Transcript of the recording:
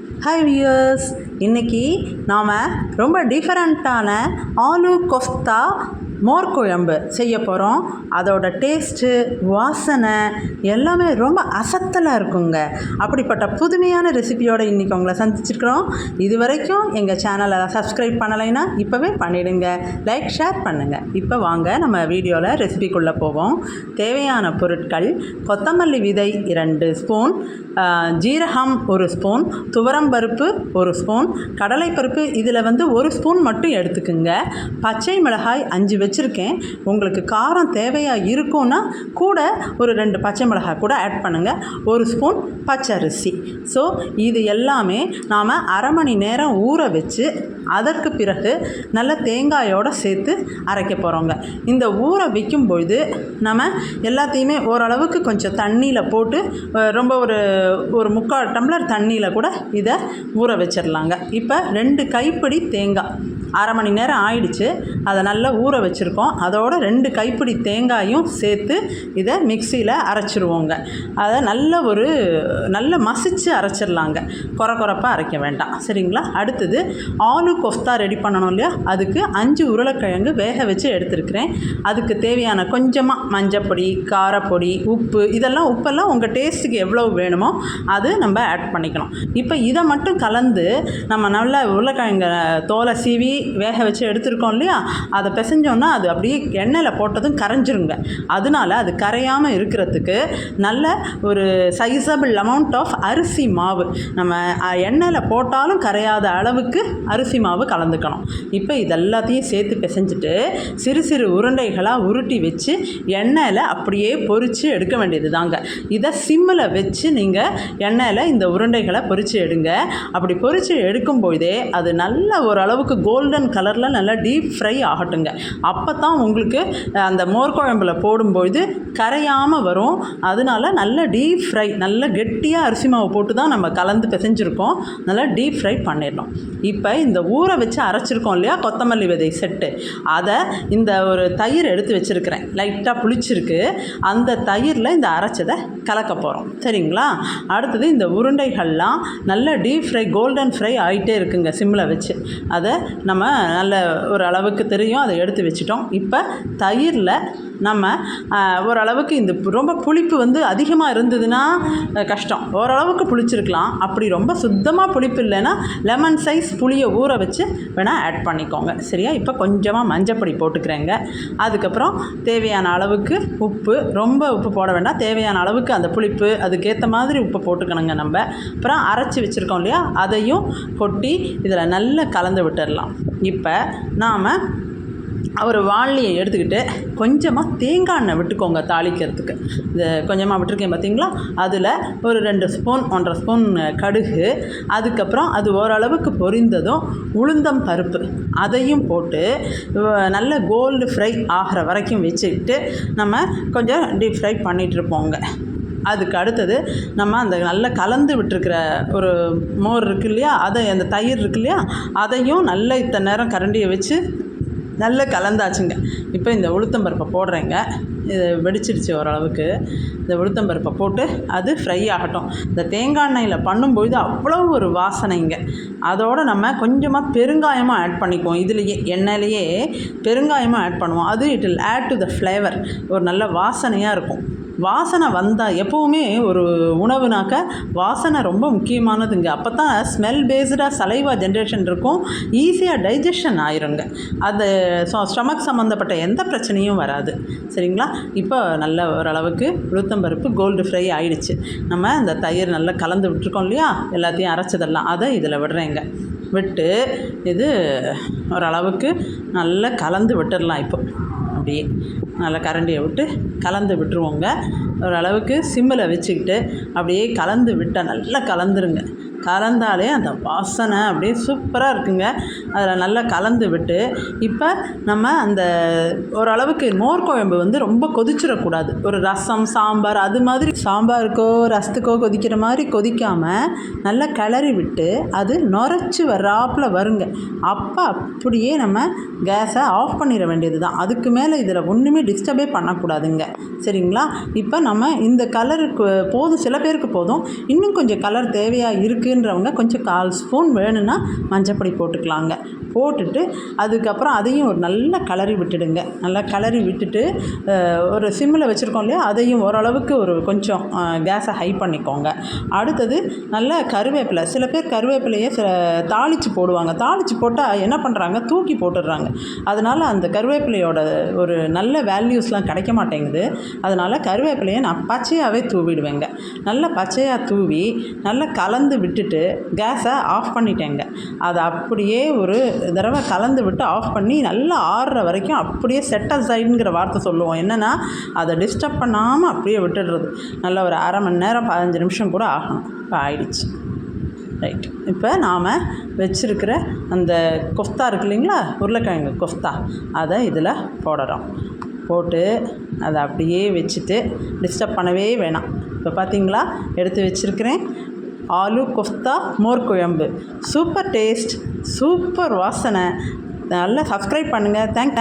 Hi viewers, இன்றைக்கி நாம் ரொம்ப டிஃபரெண்ட்டான ஆலு கொஃப்தா மோர் குழம்பு செய்ய போகிறோம். அதோட டேஸ்ட்டு, வாசனை எல்லாமே ரொம்ப அசத்தலாக இருக்குங்க. அப்படிப்பட்ட புதுமையான ரெசிபியோடு இன்றைக்கி உங்களை சந்திச்சிருக்கிறோம். இது வரைக்கும் எங்கள் சேனலை சப்ஸ்கிரைப் பண்ணலைன்னா இப்போவே பண்ணிவிடுங்க, லைக் ஷேர் பண்ணுங்கள். இப்போ வாங்க நம்ம வீடியோவில் ரெசிபிக்குள்ளே போவோம். தேவையான பொருட்கள்: கொத்தமல்லி விதை 2 ஸ்பூன், ஜீரகம் 1 ஸ்பூன், துவரம்பருப்பு 1 ஸ்பூன், கடலைப்பருப்பு இதில் 1 ஸ்பூன் மட்டும் எடுத்துக்குங்க. பச்சை மிளகாய் 5 வச்சுருக்கேன். உங்களுக்கு காரம் தேவையாக இருக்கும்னா கூட ஒரு 2 பச்சை மிளகாய் கூட ஆட் பண்ணுங்கள். 1 ஸ்பூன் பச்சரிசி. ஸோ இது எல்லாமே நாம் அரை மணி நேரம் ஊற வச்சு அதற்கு பிறகு நல்ல தேங்காயோடு சேர்த்து அரைக்க போகிறோங்க. இந்த ஊற வைக்கும் பொழுது நம்ம எல்லாத்தையுமே ஓரளவுக்கு கொஞ்சம் தண்ணியில் போட்டு ரொம்ப ஒரு 3/4 டம்ளர் தண்ணியில் கூட இதை ஊற வச்சிடலாங்க. இப்போ 2 கைப்பிடி தேங்காய், அரை மணி நேரம் ஆயிடுச்சு, அதை நல்லா ஊற வச்சுருக்கோம். அதோட 2 கைப்பிடி தேங்காயும் சேர்த்து இதை மிக்சியில் அரைச்சிருவோங்க. அதை நல்ல மசிச்சு அரைச்சிடலாங்க, கொரப்பாக அரைக்க வேண்டாம், சரிங்களா? அடுத்தது ஆலு கொஃப்தா ரெடி பண்ணணும் இல்லையா, அதுக்கு 5 உருளைக்கிழங்கு வேக வச்சு எடுத்துருக்கிறேன். அதுக்கு தேவையான கொஞ்சமாக மஞ்சப்பொடி, காரப்பொடி, உப்பு, உப்பெல்லாம் உங்கள் டேஸ்ட்டுக்கு எவ்வளோ வேணுமோ அது நம்ம ஆட் பண்ணிக்கலாம். இப்போ இதை மட்டும் கலந்து நம்ம நல்ல உருளைக்கிழங்கு தோலை சீவி வேக வச்சு எடுத்துருக்கோம் இல்லையா, அதை பிசைஞ்சோன்னா அது அப்படியே எண்ணெயில் போட்டதும் கரைஞ்சிருங்க. அதனால அது கரையாமல் இருக்கிறதுக்கு நல்ல ஒரு சைஸபிள் அமௌண்ட் ஆஃப் அரிசி மாவு, நம்ம எண்ணெயில் போட்டாலும் கரையாத அளவுக்கு அரிசி மாவு கலந்துக்கணும். இப்போ இதெல்லாத்தையும் சேர்த்து பிசைஞ்சிட்டு சிறு சிறு உருண்டைகளாக உருட்டி வச்சு எண்ணெயில் அப்படியே பொரித்து எடுக்க வேண்டியது தாங்க. இதை சிம்மில் வச்சு நீங்கள் எண்ணெயில் இந்த உருண்டைகளை பொரித்து எடுங்க. அப்படி பொரித்து எடுக்கும்போதே அது நல்ல ஓரளவுக்கு கோல்டன் கலரில் நல்லா டீப் ஃப்ரை ஆகட்டுங்க. அப்போ தான் உங்களுக்கு அந்த மோர் குழம்புல போடும்பொழுது கரையாமல் வரும். அதனால நல்ல டீப் ஃப்ரை, நல்ல கெட்டியாக அரிசி மாவு போட்டு தான் நம்ம கலந்து பிசைஞ்சிருக்கோம். நல்லா டீப் ஃப்ரை பண்ணிடணும். இப்போ இந்த ஊற வச்சு அரைச்சிருக்கோம் இல்லையா கொத்தமல்லி விதை செட்டு, அதை இந்த ஒரு தயிர் எடுத்து வச்சுருக்கிறேன், லைட்டாக புளிச்சிருக்கு. அந்த தயிரில் இந்த அரைச்சதை கலக்க போகிறோம், சரிங்களா? அடுத்தது இந்த உருண்டைகள்லாம் நல்ல டீப் ஃப்ரை, கோல்டன் ஃப்ரை ஆகிட்டே இருக்குங்க சிம்மில் வச்சு. அதை நம்ம நல்ல ஒரு அளவுக்கு தெரியும், அதை எடுத்து வச்சிட்டோம். இப்போ தயிரில் நம்ம ஓரளவுக்கு இந்த ரொம்ப புளிப்பு அதிகமாக இருந்ததுன்னா கஷ்டம், ஓரளவுக்கு புளிச்சிருக்கலாம். அப்படி ரொம்ப சுத்தமாக புளிப்பு இல்லைன்னா லெமன் சைஸ் புளியை ஊற வச்சு வேணால் ஆட் பண்ணிக்கோங்க, சரியா? இப்போ கொஞ்சமாக மஞ்சப்பொடி போட்டுக்கிறேங்க. அதுக்கப்புறம் தேவையான அளவுக்கு உப்பு, ரொம்ப உப்பு போட வேண்டாம், தேவையான அளவுக்கு அந்த புளிப்பு அதுக்கேற்ற மாதிரி உப்பு போட்டுக்கணுங்க நம்ம. அப்புறம் அரைச்சி வச்சுருக்கோம் இல்லையா, அதையும் கொட்டி இதில் நல்லா கலந்து விட்டுடலாம். இப்போ நாம் ஒரு வாளியை எடுத்துக்கிட்டு கொஞ்சமாக தேங்காய் எண்ணெய் விட்டுக்கோங்க தாளிக்கிறதுக்கு. இது கொஞ்சமாக விட்டுருக்கேன் பார்த்தீங்களா, அதில் ஒரு 2 ஸ்பூன் 1.5 ஸ்பூன் கடுகு, அதுக்கப்புறம் அது ஓரளவுக்கு பொரிந்ததும் உளுந்தம் பருப்பு அதையும் போட்டு நல்ல கோல்டு ஃப்ரை ஆகிற வரைக்கும் வச்சுக்கிட்டு நம்ம கொஞ்சம் டீப் ஃப்ரை பண்ணிகிட்ருப்போங்க. அதுக்கு அடுத்தது நம்ம அந்த நல்லா கலந்து விட்டுருக்கிற ஒரு மோர் இருக்குது இல்லையா, அந்த தயிர் இருக்குது இல்லையா, அதையும் நல்லா இத்தனை நேரம் கரண்டியை வச்சு நல்லா கலந்தாச்சுங்க. இப்போ இந்த உளுத்தம்பருப்பை போடுறேங்க. இது வெடிச்சிடுச்சு ஓரளவுக்கு. இந்த உளுத்தம்பருப்பை போட்டு அது ஃப்ரை ஆகட்டும். இந்த தேங்காய் எண்ணெயில் பண்ணும்பொழுது அவ்வளோ ஒரு வாசனைங்க. அதோடு நம்ம கொஞ்சமாக பெருங்காயமாக ஆட் பண்ணிக்குவோம். இதுலேயே எண்ணெயிலேயே பெருங்காயமாக ஆட் பண்ணுவோம். அது it will add to the flavour. ஒரு நல்ல வாசனையாக இருக்கும். வாசனை வந்தால் எப்போவுமே ஒரு உணவுனாக்க வாசனை ரொம்ப முக்கியமானதுங்க. அப்போ தான் ஸ்மெல் பேஸ்டாக சலைவா ஜென்ரேஷன் இருக்கும், ஈஸியாக டைஜஷன் ஆயிருங்க. அது ஸ்டொமக் சம்மந்தப்பட்ட எந்த பிரச்சனையும் வராது, சரிங்களா? இப்போ நல்ல ஓரளவுக்கு உளுத்தம்பருப்பு கோல்டு ஃப்ரை ஆகிடுச்சு. நம்ம இந்த தயிர் நல்லா கலந்து விட்டுருக்கோம் இல்லையா, எல்லாத்தையும் அரைச்சதெல்லாம் அதை இதில் விடுறேங்க. விட்டு இது ஓரளவுக்கு நல்லா கலந்து விட்டுடலாம். இப்போ அப்படியே நல்லா கரண்டியை விட்டு கலந்து விட்டுருவோங்க. ஓரளவுக்கு சிம்மில் வச்சுக்கிட்டு அப்படியே கலந்து விட்டால் நல்லா கலந்துருங்க. கலந்தாலே அந்த வாசனை அப்படியே சூப்பராக இருக்குங்க. அதில் நல்லா கலந்து விட்டு இப்போ நம்ம அந்த ஓரளவுக்கு மோர் குழம்பு ரொம்ப கொதிச்சிடக்கூடாது. ஒரு ரசம், சாம்பார், அது மாதிரி சாம்பாருக்கோ ரசத்துக்கோ கொதிக்கிற மாதிரி கொதிக்காமல் நல்லா கிளறி விட்டு அது நுரைச்சி வர்றாப்பில் வருங்க. அப்போ அப்படியே நம்ம கேஸை ஆஃப் பண்ணிட வேண்டியது தான். அதுக்கு மேலே இதில் ஒன்றுமே டிஸ்டர்பே பண்ணக்கூடாதுங்க, சரிங்களா? இப்போ நம்ம இந்த கலருக்கு போதும், சில பேருக்கு போதும். இன்னும் கொஞ்சம் கலர் தேவையாக இருக்குது இருக்குன்றவங்க கொஞ்சம் 1/4 ஸ்பூன் வேணும்னா மஞ்சப்பொடி போட்டுக்கலாங்க. போட்டுட்டு அதுக்கப்புறம் அதையும் ஒரு நல்லா கிளறி விட்டுடுங்க. நல்லா கிளறி விட்டுட்டு ஒரு சிம்மில் வச்சுருக்கோம் இல்லையா, அதையும் ஓரளவுக்கு ஒரு கொஞ்சம் கேஸை ஹை பண்ணிக்கோங்க. அடுத்தது நல்ல கருவேப்பிலை. சில பேர் கருவேப்பிலையை தாளித்து போடுவாங்க. தாளித்து போட்டால் என்ன பண்ணுறாங்க, தூக்கி போட்டுடுறாங்க. அதனால் அந்த கருவேப்பிலையோட ஒரு நல்ல வேல்யூஸ்லாம் கிடைக்க மாட்டேங்குது. அதனால் கருவேப்பிலையை நான் பச்சையாகவே தூவிடுவேங்க. நல்லா பச்சையாக தூவி நல்லா கலந்து விட்டுட்டு கேஸை ஆஃப் பண்ணிட்டேங்க. அதை அப்படியே ஒரு தடவை கலந்து விட்டு ஆஃப் பண்ணி நல்லா ஆறுற வரைக்கும் அப்படியே செட் அசைடுங்கிற வார்த்தை சொல்லுவோம். என்னென்னா அதை டிஸ்டர்ப் பண்ணாமல் அப்படியே விட்டுடுறது. நல்லா ஒரு 1/2 மணி நேரம் 15 நிமிஷம் கூட ஆகணும். இப்போ ஆயிடுச்சு. ரைட். இப்போ நாம் வச்சுருக்கிற அந்த கொஃப்தா இருக்கு இல்லைங்களா, உருளைக்கிழங்கு கொஃப்தா, அதை இதில் போடுறோம். போட்டு அதை அப்படியே வச்சுட்டு டிஸ்டர்ப் பண்ணவே வேணாம். இப்போ பார்த்தீங்களா, எடுத்து வச்சுருக்கிறேன் ஆலு கொஃப்தா மோர் குழம்பு. சூப்பர் டேஸ்ட், சூப்பர் வாசனை. நல்லா சப்ஸ்கிரைப் பண்ணுங்கள். தேங்க்ஸ்.